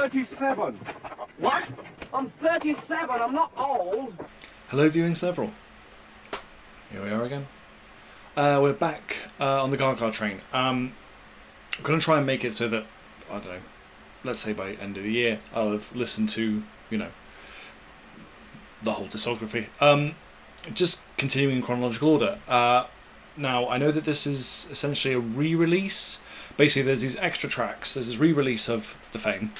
37. What? I'm 37. I'm not old. Hello, viewing several. Here we are again. We're back on the Gaga train. I'm going to try and make it so that, I don't know, let's say by end of the year, I'll have listened to, you know, the whole discography. Just continuing in chronological order. Now, I know that this is essentially a re-release. Basically, there's these extra tracks. There's this re-release of The Fame,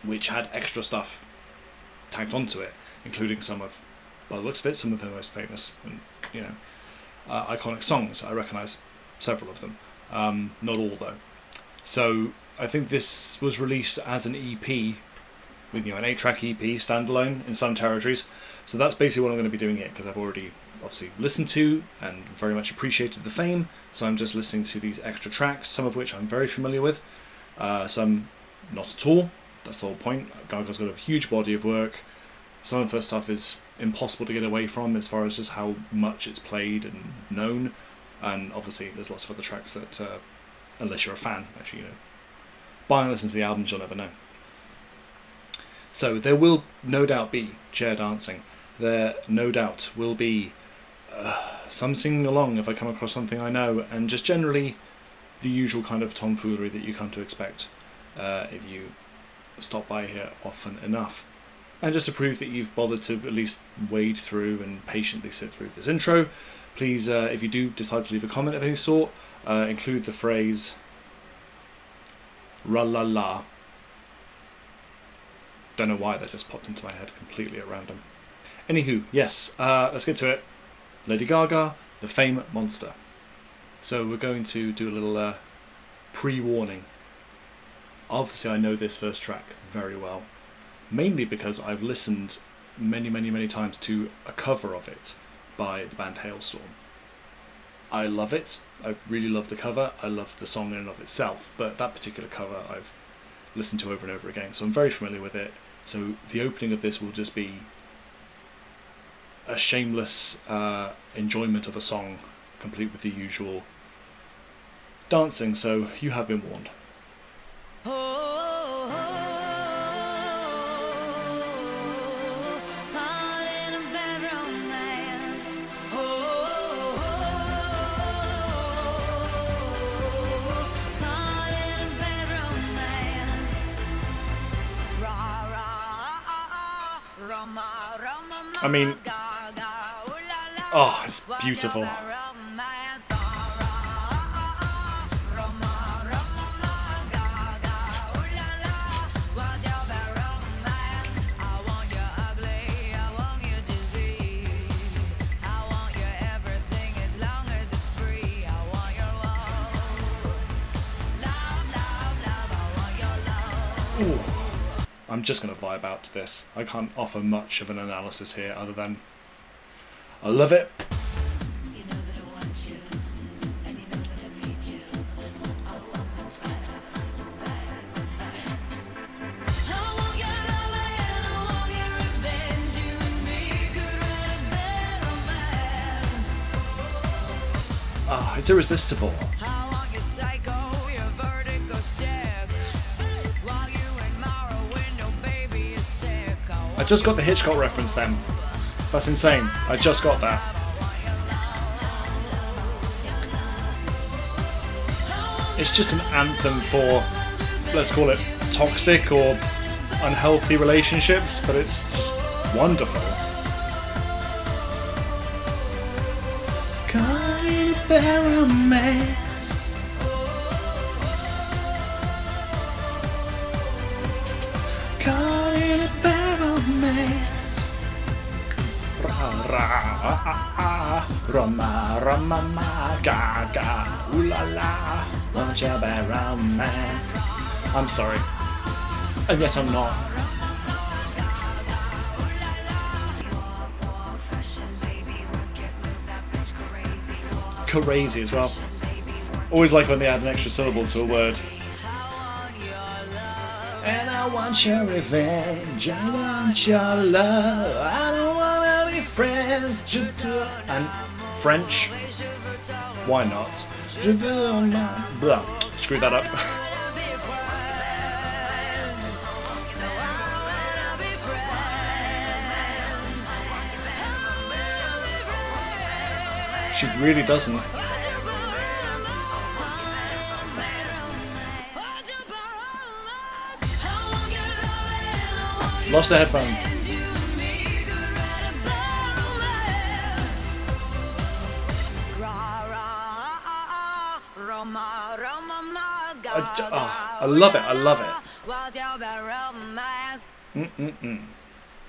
which had extra stuff tagged onto it, including some of, by the looks of it, some of her most famous and, you know, iconic songs. I recognise several of them. Not all, though. So, I think this was released as an EP, with, you know, an 8-track EP, standalone, in some territories. So that's basically what I'm going to be doing here, because I've already obviously listened to and very much appreciated The Fame, so I'm just listening to these extra tracks, some of which I'm very familiar with, some not at all. That's the whole point. Gaga's got a huge body of work. Some of her stuff is impossible to get away from as far as just how much it's played and known, and obviously there's lots of other tracks that, unless you're a fan, actually, you know, buy and listen to the albums, you'll never know. So there will no doubt be chair dancing. There no doubt will be some singing along if I come across something I know, and just generally the usual kind of tomfoolery that you come to expect if you stop by here often enough. And just to prove that you've bothered to at least wade through and patiently sit through this intro, please, if you do decide to leave a comment of any sort, include the phrase "ra-la-la." Don't know why that just popped into my head completely at random. Anywho, yes, let's get to it. Lady Gaga, The Fame Monster. So we're going to do a little pre-warning. Obviously I know this first track very well, mainly because I've listened many times to a cover of it by the band Hailstorm. I love it. I really love the cover. I love the song in and of itself, but that particular cover I've listened to over and over again, so I'm very familiar with it. So the opening of this will just be a shameless enjoyment of a song, complete with the usual dancing, so you have been warned. I mean, oh, it's beautiful. Ooh. I'm just going to vibe out to this. I can't offer much of an analysis here other than I love it. Ah, it's irresistible. I just got the Hitchcock reference then. That's insane. I just got that. It's just an anthem for, let's call it, toxic or unhealthy relationships, but it's just wonderful. Roma, Roma, ma, Gaga, ooh la la, won't you be romance? I'm sorry, and yet I'm not. Crazy as well. Always like when they add an extra syllable to a word. And I want your revenge, I want your love, I don't wanna be friends. And French, why not? Blah. Screw that up. She really doesn't. Lost a headphone. I love it. I love it.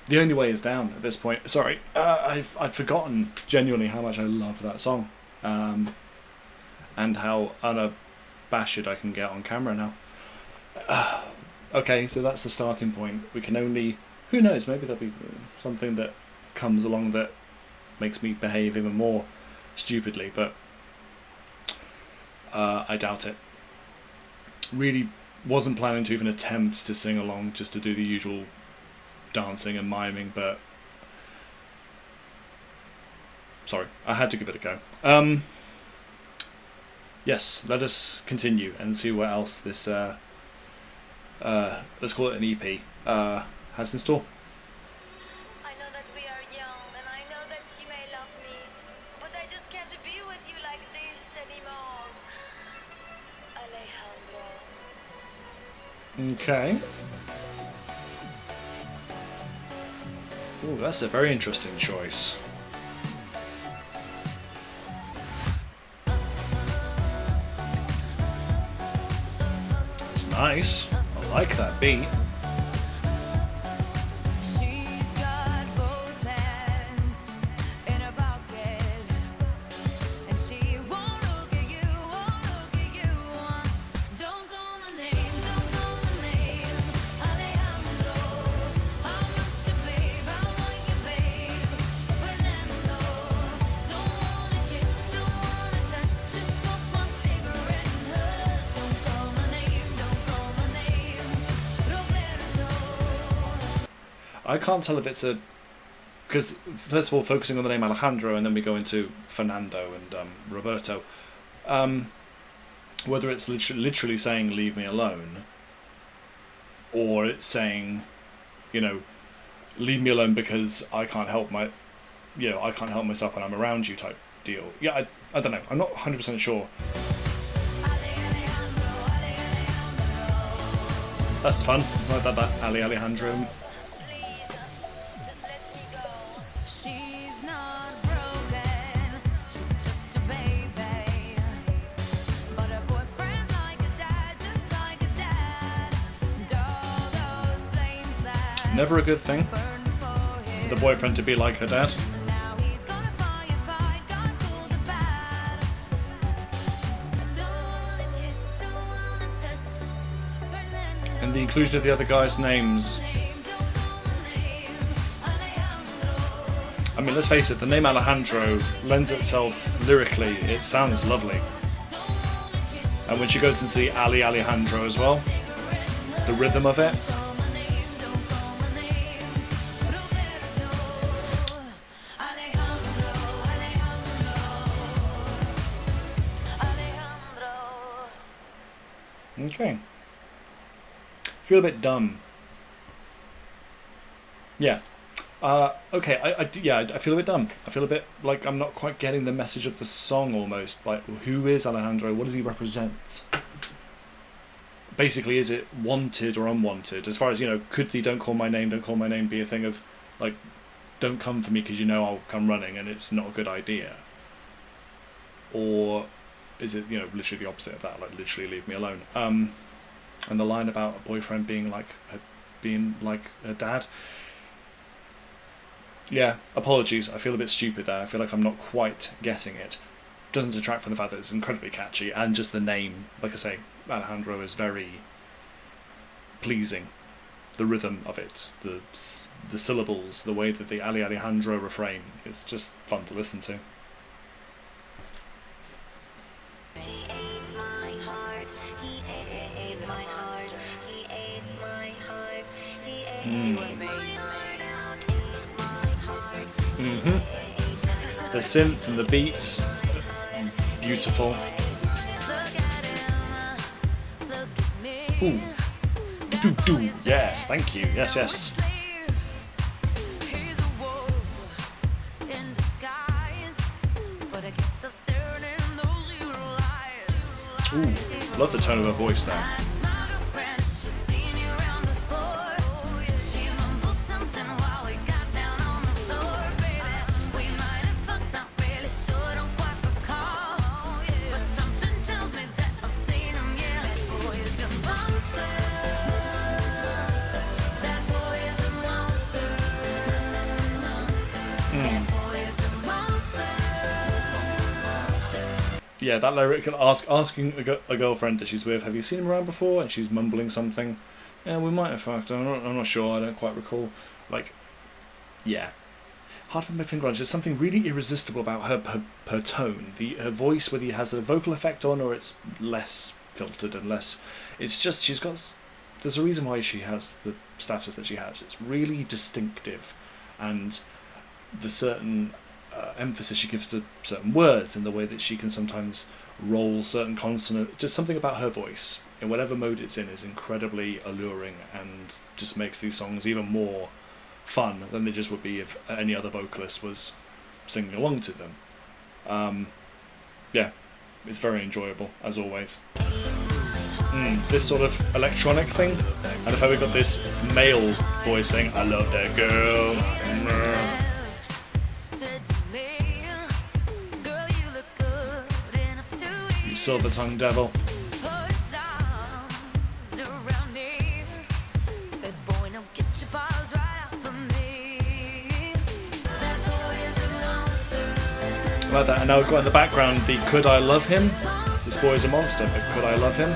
The only way is down at this point. Sorry, I'd forgotten genuinely how much I love that song, and how unabashed I can get on camera now. Okay, so that's the starting point. We can only, who knows, maybe there'll be something that comes along that makes me behave even more stupidly, but I doubt it. Really wasn't planning to even attempt to sing along, just to do the usual dancing and miming, but sorry, I had to give it a go. Yes, let us continue and see what else this let's call it an EP has in store. I know that we are young, and I know that you may love me, but I just can't be with you like this anymore. Alejandro. Okay. Ooh, that's a very interesting choice. It's nice. I like that beat. She's got both hands in her pocket, and she won't look at you, won't look at you. Don't call my name, don't call my name. Alejandro, I'm not your babe, I want your babe. Fernando, don't wanna kiss, don't wanna touch, just smoke my cigarette and hush. Don't call my name, don't call my name. Roberto. I can't tell if it's a, because first of all, focusing on the name Alejandro, and then we go into Fernando and Roberto. Whether it's literally saying "leave me alone," or it's saying, you know, "leave me alone because I can't help I can't help myself when I'm around you" type deal. Yeah, I don't know. I'm not 100% sure. That's fun. I like that Alejandro. Please, just let me go. She's not broken, she's just a baby. But her boyfriend's like a dad, just like a dad. And all those flames that Never a good thing. burn for him. The boyfriend to be like her dad. Now he's gonna firefight, gonna cool the bad. I don't wanna kiss, don't wanna touch. Fernando. And the inclusion of the other guys' names. I mean, let's face it, the name Alejandro lends itself lyrically, it sounds lovely. And when she goes into the Alejandro as well, the rhythm of it. Okay. Feel a bit dumb. Yeah. Okay, I feel a bit dumb. I feel a bit like I'm not quite getting the message of the song almost. Like, who is Alejandro? What does he represent? Basically, is it wanted or unwanted? As far as, could the don't call my name be a thing of, like, don't come for me because I'll come running and it's not a good idea? Or is it, literally the opposite of that, like, literally leave me alone? And the line about a boyfriend being like a dad. Yeah, apologies, I feel a bit stupid there. I feel like I'm not quite getting it. Doesn't detract from the fact that it's incredibly catchy, and just the name, like I say, Alejandro is very pleasing. The rhythm of it, the syllables, the way that the Alejandro refrain, it's just fun to listen to. He ate my heart, he ate my heart, he ate my heart, he ate my heart. The synth and the beats, beautiful. Ooh. Do. Yes, thank you. Yes. He's a wolf in disguise, but I guess the Ooh, love the tone of her voice there. Yeah, that lyric, asking a girlfriend that she's with, have you seen him around before? And she's mumbling something. Yeah, we might have fucked. I'm not sure. I don't quite recall. Like, yeah. Hard to put my finger on. There's something really irresistible about her tone. Her voice, whether it has a vocal effect on or it's less filtered and less... It's just, she's got... There's a reason why she has the status that she has. It's really distinctive. And the certain... emphasis she gives to certain words and the way that she can sometimes roll certain consonant, just something about her voice in whatever mode it's in is incredibly alluring and just makes these songs even more fun than they just would be if any other vocalist was singing along to them. Yeah, it's very enjoyable as always. This sort of electronic thing, and if we got this male voice saying I love that girl. Silver tongue devil. Like that, and now we've got in the background the Could I Love Him? This boy's a monster, but could I love him?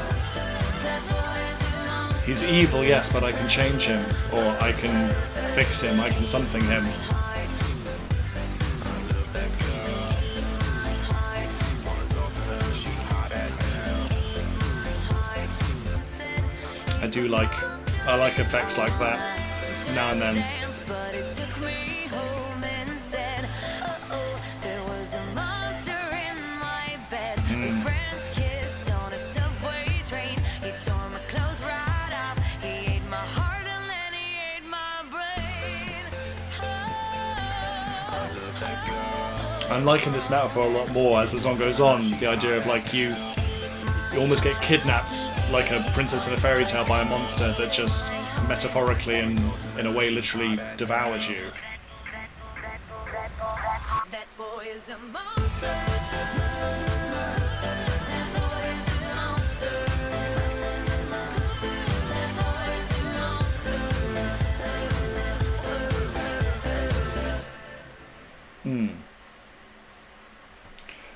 He's evil, yes, but I can change him, or I can fix him, I can something him. I like effects like that now and then. I'm liking this metaphor a lot more as the song goes on. The idea of like you almost get kidnapped like a princess in a fairy tale by a monster that just metaphorically and in a way literally devours you. That boy is a monster.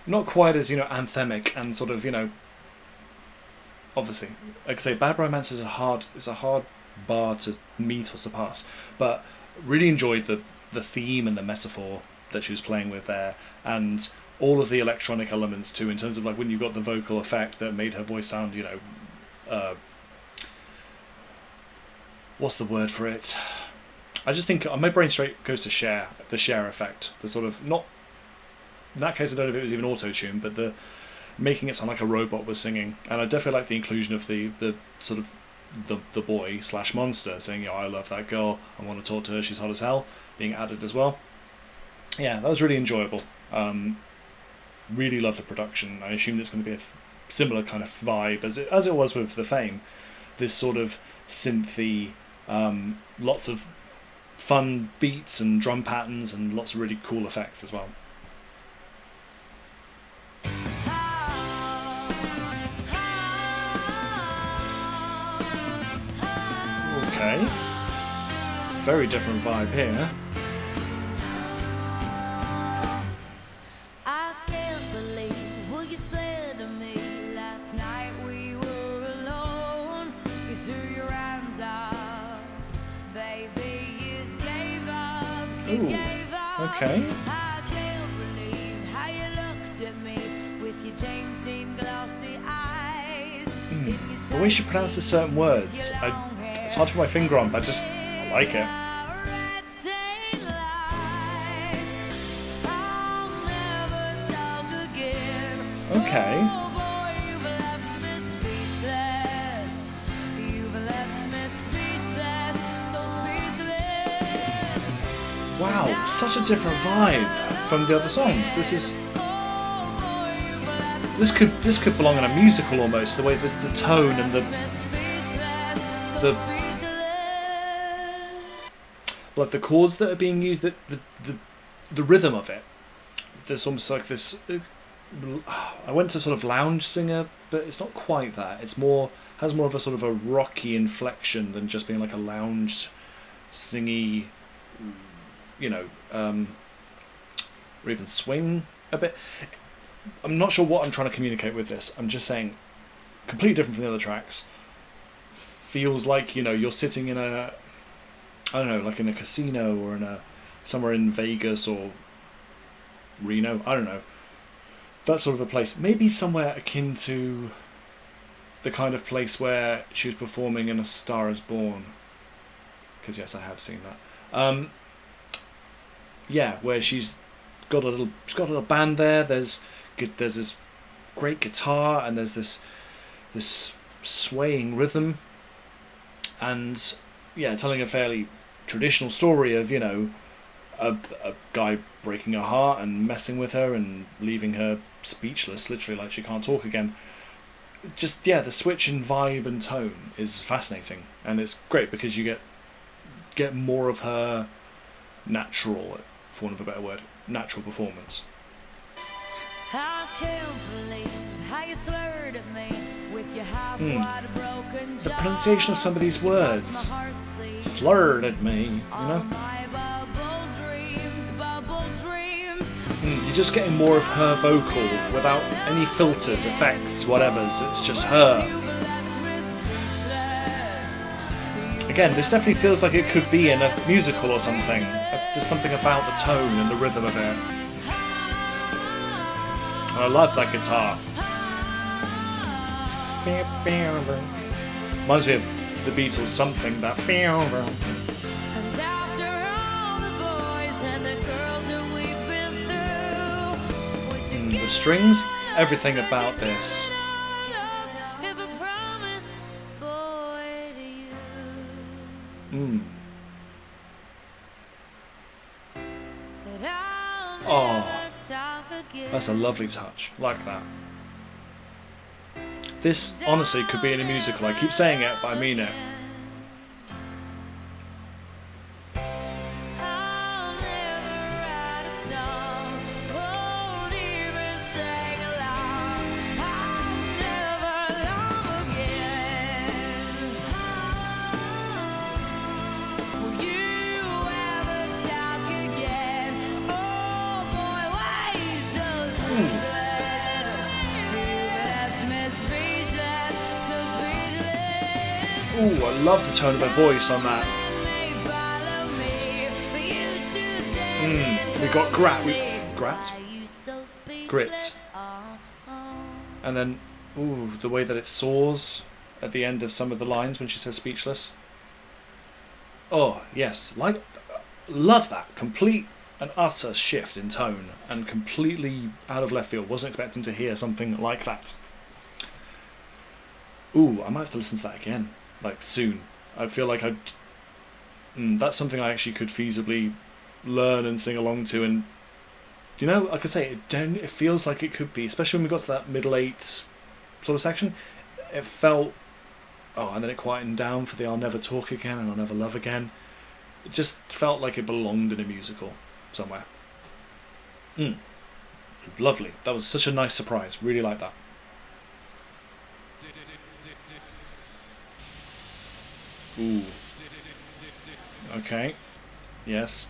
Not quite as, anthemic and sort of, obviously, like I say, Bad Romance is a hard bar to meet or surpass, but really enjoyed the theme and the metaphor that she was playing with there, and all of the electronic elements too, in terms of like when you got the vocal effect that made her voice sound, what's the word for it? I just think my brain straight goes to the Cher effect, the sort of not. In that case, I don't know if it was even auto-tune, but the making it sound like a robot was singing. And I definitely like the inclusion of the sort of the boy / monster saying, I love that girl, I want to talk to her, she's hot as hell, being added as well. Yeah, that was really enjoyable. Really love the production. I assume it's going to be a similar kind of vibe as it was with The Fame. This sort of synthy, lots of fun beats and drum patterns and lots of really cool effects as well. Okay, very different vibe here. I can't believe what you said to me last night. We were alone. You threw your hands up, baby. You gave up. You gave up. Okay. I can't believe how you looked at me with your James Dean glossy eyes. The way she pronounces certain words, it's hard to put my finger on, but I like it. Okay. Wow, such a different vibe from the other songs. This is this could belong in a musical almost. The way the tone and the like the chords that are being used, the rhythm of it. There's almost like this. I went to sort of lounge singer, but it's not quite that. It's has more of a sort of a rocky inflection than just being like a lounge singy, you know, or even swing a bit. I'm not sure what I'm trying to communicate with this. I'm just saying, completely different from the other tracks. Feels like, you know, you're sitting in a, I don't know, like in a casino or in somewhere in Vegas or Reno. I don't know. That sort of a place. Maybe somewhere akin to the kind of place where she was performing in A Star Is Born. Because yes, I have seen that. Yeah, where she's got a little band there. There's this great guitar and there's this swaying rhythm, and yeah, telling a fairly traditional story of, you know, a guy breaking her heart and messing with her and leaving her speechless, literally, like she can't talk again. Just, yeah, the switch in vibe and tone is fascinating, and it's great because you get more of her natural, for want of a better word, natural performance. I can't believe how you slurred at me with your half-wide broken The pronunciation of some of these words. Slurred at me, you know? You're just getting more of her vocal without any filters, effects, whatevers. It's just her. Again, this definitely feels like it could be in a musical or something. There's something about the tone and the rhythm of it. And I love that guitar. Reminds me of the Beatles, something that. The strings, everything about this. Oh, that's a lovely touch. Like that. This honestly could be in a musical. I keep saying it, but I mean it. Ooh, I love the tone of her voice on that. We got grit. And then, ooh, the way that it soars at the end of some of the lines when she says speechless. Oh, yes. Love that. Complete and utter shift in tone and completely out of left field. Wasn't expecting to hear something like that. Ooh, I might have to listen to that again. Like, soon. I feel like that's something I actually could feasibly learn and sing along to, and, you know, like I say, it feels like it could be, especially when we got to that middle eight sort of section. It felt, and then it quietened down for the I'll Never Talk Again and I'll Never Love Again. It just felt like it belonged in a musical somewhere. Lovely. That was such a nice surprise. Really like that. Ooh. Okay. Yes.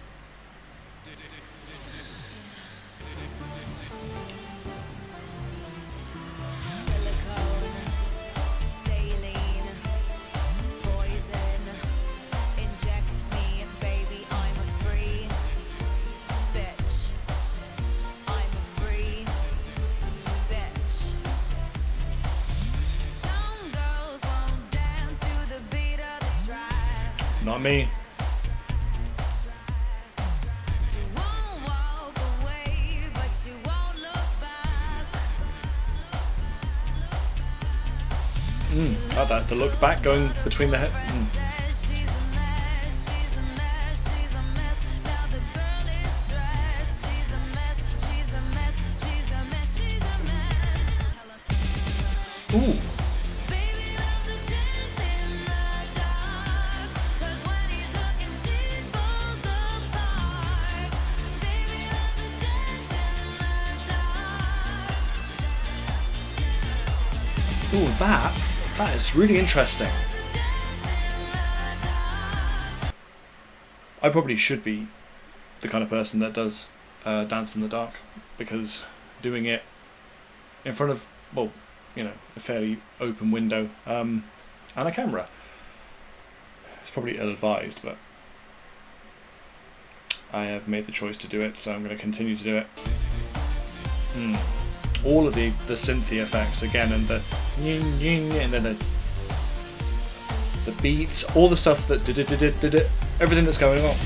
Silicone, saline, poison, inject me, baby, I'm a free bitch. I'm a free bitch. Some girls won't dance to the beat of the track. Not me. She won't walk away, but she won't look back. Like that. The look back going between the head. Says she's a mess, she's a mess, she's a mess. Now the girl is stressed. She's a mess, she's a mess, she's a mess, she's a mess. Ooh. Ooh, that is really interesting. I probably should be the kind of person that does Dance in the Dark, because doing it in front of, well, you know, a fairly open window and a camera, it's probably ill-advised, but I have made the choice to do it, so I'm going to continue to do it. All of the synthy effects again, and the ying ying, and then the beats, all the stuff that did it, everything that's going on.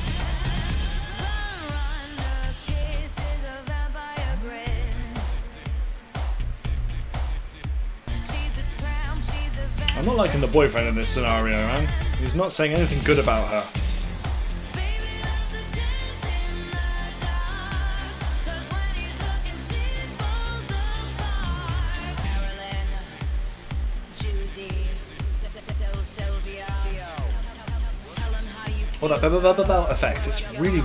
I'm not liking the boyfriend in this scenario, man. He's not saying anything good about her. Oh, that bell effect, it's really...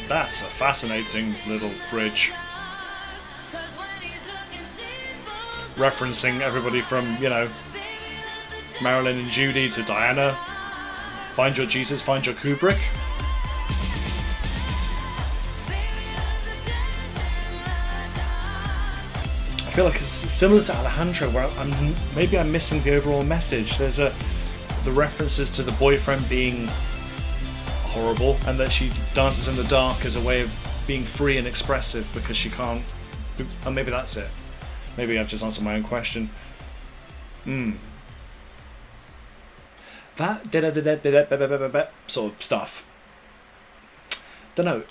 That's a fascinating little bridge. Referencing everybody from, you know, Marilyn and Judy to Diana. Find your Jesus, find your Kubrick. I feel like it's similar to Alejandro, where I'm missing the overall message. There's the references to the boyfriend being horrible, and that she dances in the dark as a way of being free and expressive because she can't. And maybe that's it. Maybe I've just answered my own question. That sort of stuff. Don't know.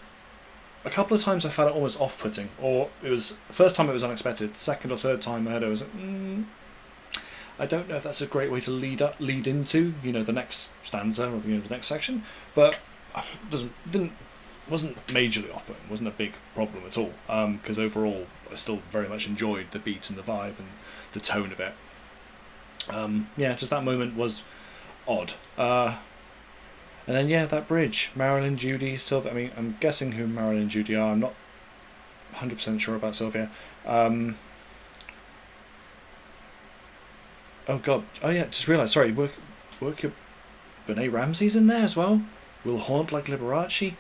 A couple of times I found it almost off-putting, or it was first time it was unexpected. Second or third time I heard it, I was like, I don't know if that's a great way to lead into, you know, the next stanza or, you know, the next section, but wasn't majorly off-putting. Wasn't a big problem at all. Because overall I still very much enjoyed the beat and the vibe and the tone of it. Yeah, just that moment was odd. And then, yeah, that bridge, Marilyn, Judy, Sylvia. I mean, I'm guessing who Marilyn and Judy are. I'm not 100% sure about Sylvia. Oh, God. Oh, yeah, just realised. Sorry, work your... Benet Ramsey's in there as well? Will haunt like Liberace?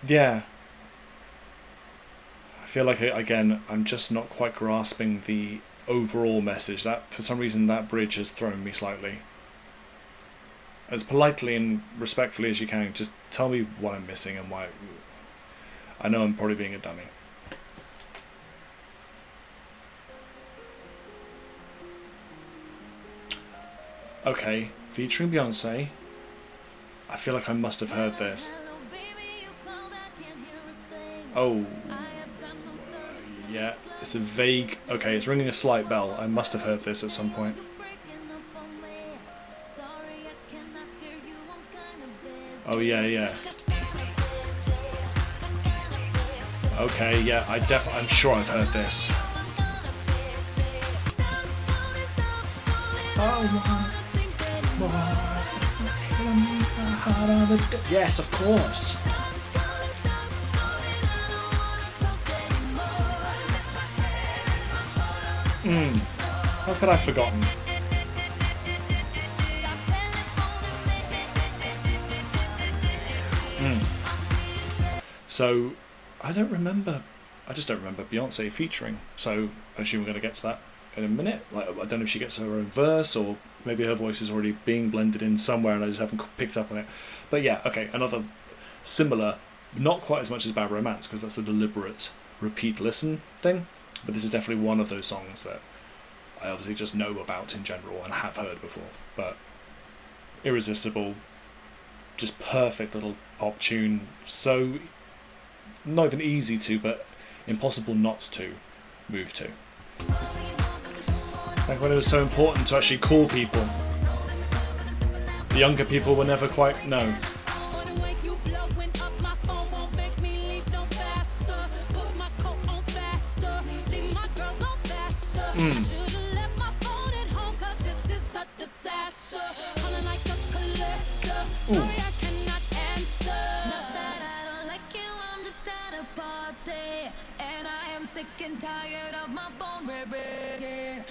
Yeah. I feel like, again, I'm just not quite grasping the overall message. That, for some reason, that bridge has thrown me slightly. As politely and respectfully as you can, just tell me what I'm missing and why. I know I'm probably being a dummy. Okay, featuring Beyonce. I feel like I must have heard this. Oh, yeah, it's a vague... Okay, it's ringing a slight bell. I must have heard this at some point. Oh, yeah. Okay, yeah, I'm sure I've heard this. Yes, of course. How could I have forgotten? So, I just don't remember Beyonce featuring, so I assume we're going to get to that in a minute. Like, I don't know if she gets her own verse, or maybe her voice is already being blended in somewhere and I just haven't picked up on it. But yeah, okay, another similar, not quite as much as Bad Romance, because that's a deliberate repeat listen thing, but this is definitely one of those songs that I obviously just know about in general and have heard before, but irresistible, just perfect little pop tune, so not even easy to, but impossible not to move to. Like when it was so important to actually call people. The younger people will never quite know.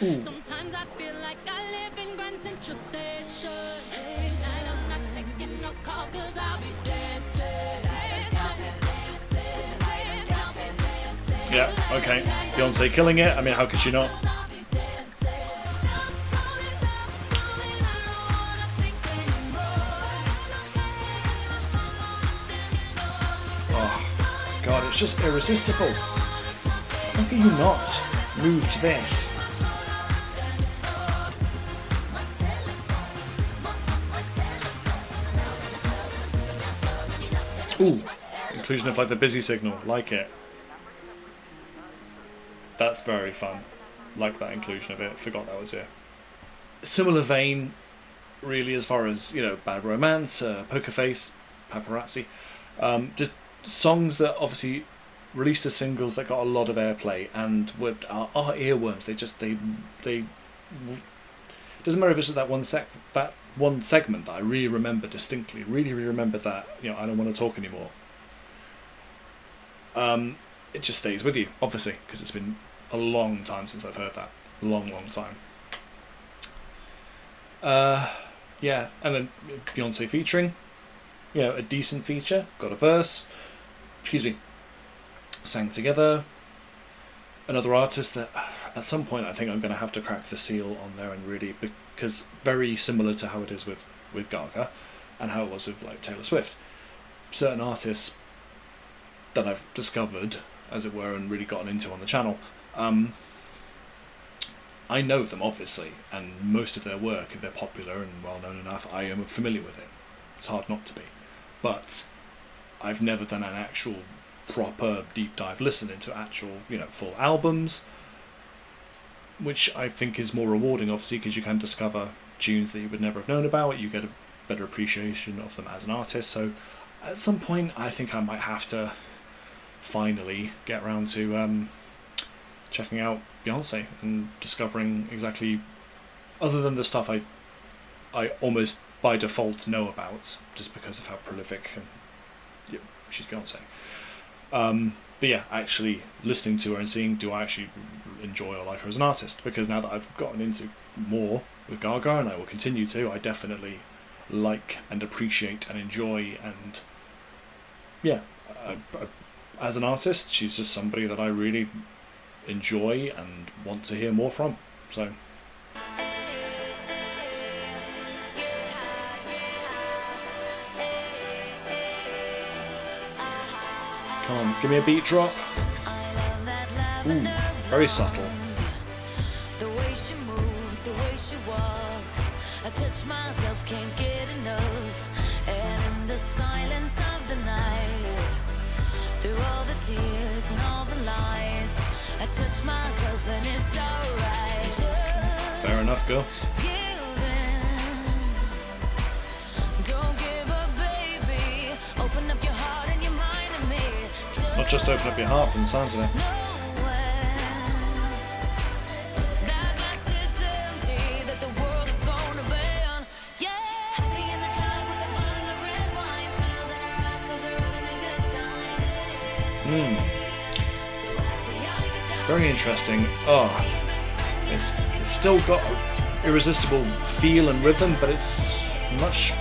Ooh. Sometimes I feel like I live in Grand Central Station. Tonight I'm not taking no calls cause I'll be dancing. Yeah, okay. Beyonce killing it. I mean, how could she not? Oh, God, it's just irresistible. How can you not move to this? Ooh, inclusion of like the busy signal, like it. That's very fun. Like that inclusion of it. Forgot that was here. Similar vein, really, as far as, you know, Bad Romance, Poker Face, Paparazzi. Just songs that obviously released as singles that got a lot of airplay and are earworms. They doesn't matter if it's just that one segment that I really remember distinctly. Really remember that, you know, I don't want to talk anymore. It just stays with you, obviously, because it's been a long time since I've heard that. Long time. Yeah, and then Beyonce featuring, you know, a decent feature, got a verse, sang together. Another artist that at some point I think I'm going to have to crack the seal on there and really, because very similar to how it is with Gaga and how it was with like Taylor Swift. Certain artists that I've discovered, as it were, and really gotten into on the channel, I know them obviously, and most of their work, if they're popular and well known enough, I am familiar with it. It's hard not to be, but I've never done an actual proper deep dive listening to actual, you know, full albums, which I think is more rewarding, obviously, because you can discover tunes that you would never have known about. You get a better appreciation of them as an artist. So at some point I think I might have to finally get around to checking out Beyonce and discovering exactly, other than the stuff I almost by default know about just because of how prolific and, yeah, she's Beyonce. But yeah, actually listening to her and seeing, do I actually enjoy or like her as an artist? Because now that I've gotten into more with Gaga, and I will continue to, I definitely like and appreciate and enjoy, and yeah, as an artist, she's just somebody that I really enjoy and want to hear more from. So come on, give me a beat drop. Ooh, very subtle. The way she moves, the way she walks, I touch myself, can't get enough. And in the silence of the night, through all the tears and all the lies, I touch myself and it's alright. Fair enough, girl. Don't give up, baby. Open up your heart and your mind to me. Not just open up your heart from the sounds of it. It's very interesting. Oh, it's still got an irresistible feel and rhythm, but it's much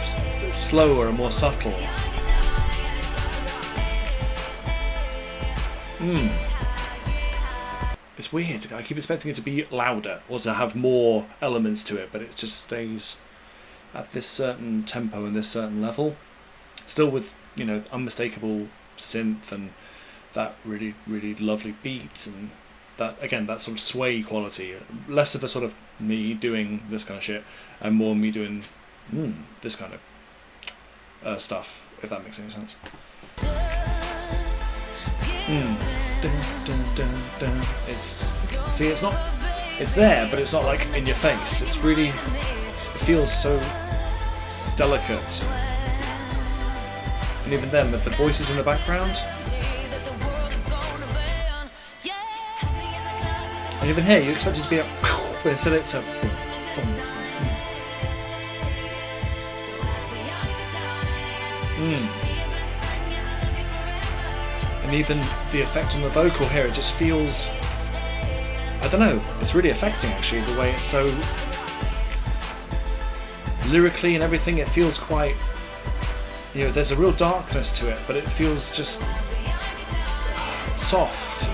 slower and more subtle. It's weird. I keep expecting it to be louder or to have more elements to it, but it just stays at this certain tempo and this certain level. Still with, you know, unmistakable synth and that really, really lovely beat, and that, again, that sort of sway quality. Less of a sort of me doing this kind of shit and more me doing this kind of stuff, if that makes any sense. It's it's there, but it's not like in your face. It's really, it feels so delicate. And even then, with the voices in the background, and even here, you expect it to be a, but instead it's a boom, boom. And even the effect on the vocal here, it just feels, I don't know, it's really affecting actually, the way it's so, lyrically and everything, it feels quite, you know, there's a real darkness to it, but it feels just soft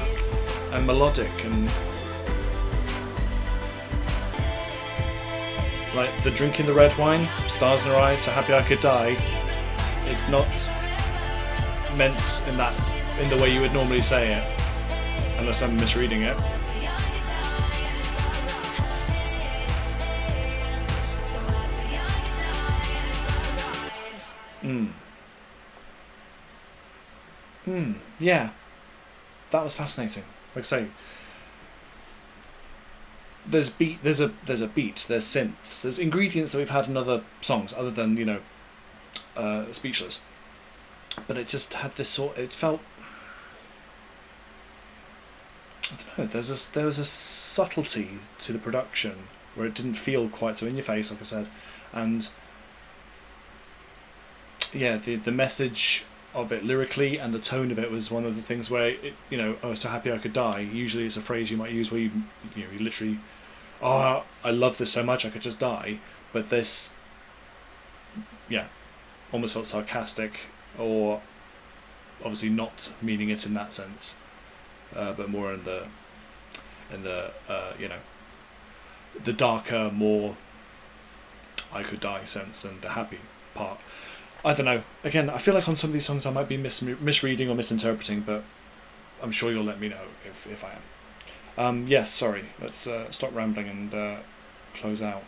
and melodic, and like the drinking the red wine, stars in her eyes, so happy I could die. It's not meant in the way you would normally say it, unless I'm misreading it. Yeah, that was fascinating. Like I say, there's a beat, there's synths, there's ingredients that we've had in other songs other than, you know, Speechless. But it just had this it felt, I don't know, there was a subtlety to the production where it didn't feel quite so in your face, like I said, and yeah, the message of it lyrically and the tone of it was one of the things where it, you know, oh, so happy I could die. Usually it's a phrase you might use where you literally, oh, I love this so much I could just die. But this, yeah, almost felt sarcastic, or obviously not meaning it in that sense, but more in the you know, the darker, more I could die sense than the happy part. I don't know. Again, I feel like on some of these songs I might be misreading or misinterpreting, but I'm sure you'll let me know if I am. Yes, sorry. Let's stop rambling and close out.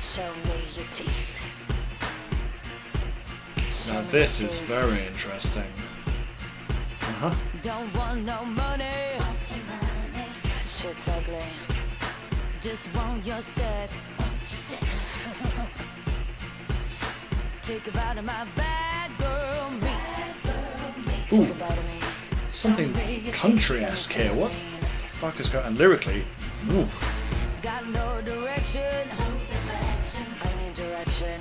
Show me your teeth. Now this is very interesting. Don't want no money, Shit's ugly. just want your sex. Take a bite of my bad girl meat. Ooh, Take a bite of me. something country-esque here. What the fuck is going on? And lyrically, ooh. Got no direction. I need direction.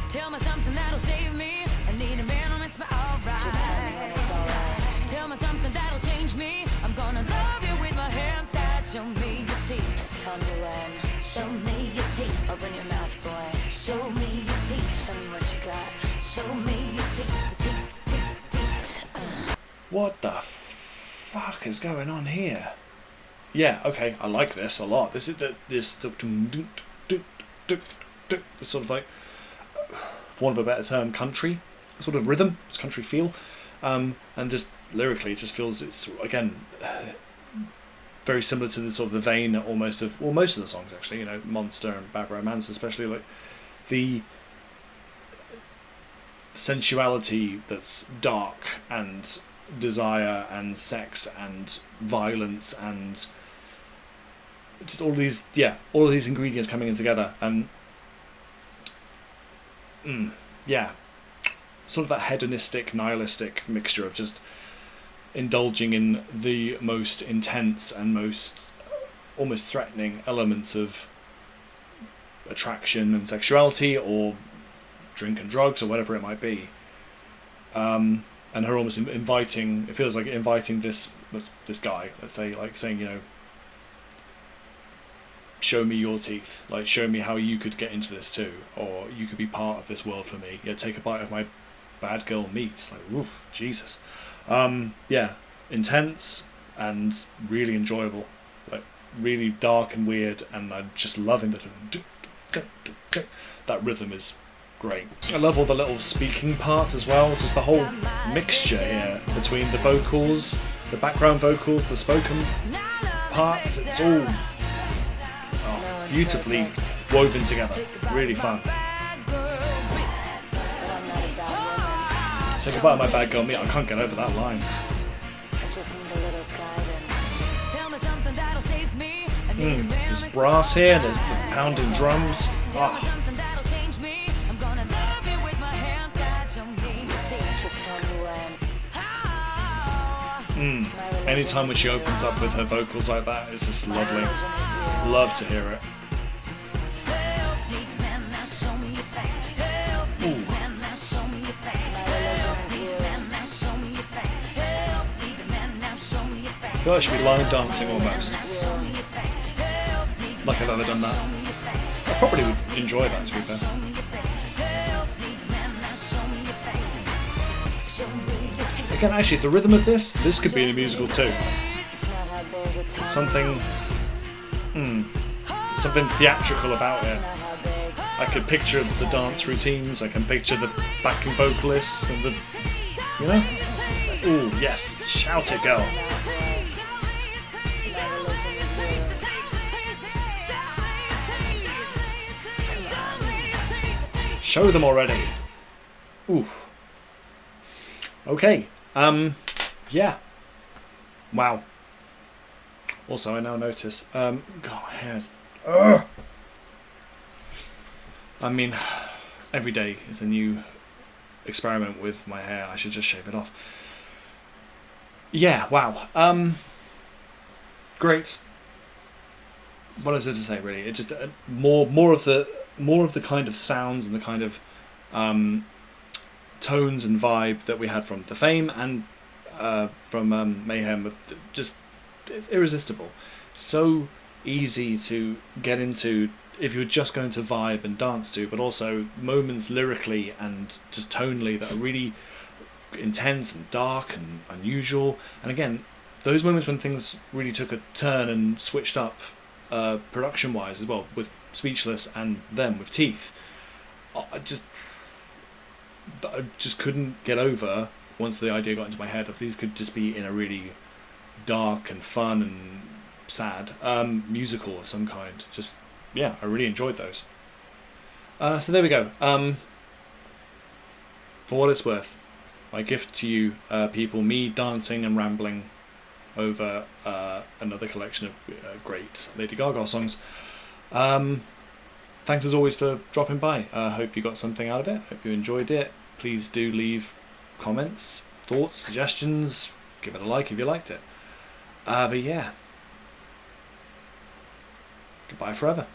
Tell me something that'll save me. I need a man who makes me Just tell me when alright. it's alright. Tell me something that'll change me. I'm gonna love you with my hands tied. Show me your teeth. Just tell me when. Show me your teeth. Open your mouth, boy. Show me your teeth. Show me what you got. Show me your teeth. Teeth. What the fuck is going on here? Yeah, okay, I like this a lot. This is this sort of like, for want of a better term, country sort of rhythm. It's country feel, and just lyrically, it just feels it's again very similar to the sort of the vein almost of, well, most of the songs actually. You know, Monster and Bad Romance, especially, like the sensuality that's dark and desire and sex and violence and just all of these ingredients coming in together, and yeah, sort of that hedonistic, nihilistic mixture of just indulging in the most intense and most almost threatening elements of attraction and sexuality, or drink and drugs, or whatever it might be. And her almost inviting, it feels like inviting this guy, let's say, like saying, you know, show me your teeth, like show me how you could get into this too, or you could be part of this world for me. Yeah, take a bite of my bad girl meat. Like, oof, Jesus. Yeah, intense and really enjoyable, like really dark and weird, and I'm just loving that rhythm is great. I love all the little speaking parts as well, just the whole mixture here between the vocals, the background vocals, the spoken parts. It's all beautifully woven together. Really fun. Take a bite of my bad girl meat. I can't get over that line. There's brass here, there's the pounding drums. Ah, Something that'll change me. I'm gonna love you with my hands that you need. Just tell me when. How? My religion anytime when is she you. opens up with her vocals like that, it's just My lovely. religion is you. Love to hear it. Help me, man, now show me your back. Help me, man, now show me your back. Help me, man, now show me your back. Help me, man, now show me your back. I feel like I should be line dancing almost. Show me your back. Help me, Like I've ever done that. show me your back. I probably would enjoy that, to be fair. Show me your back. Help me, man, now show me your back. Show me your tape. Again, actually, the rhythm of this could be in a musical too. Not how big it is. Something, something theatrical about it. Not how big. I could picture the dance routines. I can picture the backing vocalists and the, you know. Ooh, yes, shout it, girl. Not boy. My religion is you. Show them already. Ooh. Okay. Yeah. Wow. Also, I now notice. God, my hair's. Ugh. I mean, every day is a new experiment with my hair. I should just shave it off. Yeah. Wow. Great. What is there to say? Really, it just more of the kind of sounds and the kind of tones and vibe that we had from The Fame and from Mayhem. Just it's irresistible. So easy to get into if you're just going to vibe and dance to, but also moments lyrically and just tonally that are really intense and dark and unusual. And again, those moments when things really took a turn and switched up production wise as well, with Speechless and them with Teeth. I just couldn't get over once the idea got into my head of these could just be in a really dark and fun and sad musical of some kind. Just yeah, I really enjoyed those. So there we go. For what it's worth, my gift to you people, me dancing and rambling over another collection of great Lady Gaga songs. Thanks as always for dropping by. Hope you got something out of it. Hope you enjoyed it. Please do leave comments, thoughts, suggestions. Give it a like if you liked it. But yeah, goodbye forever.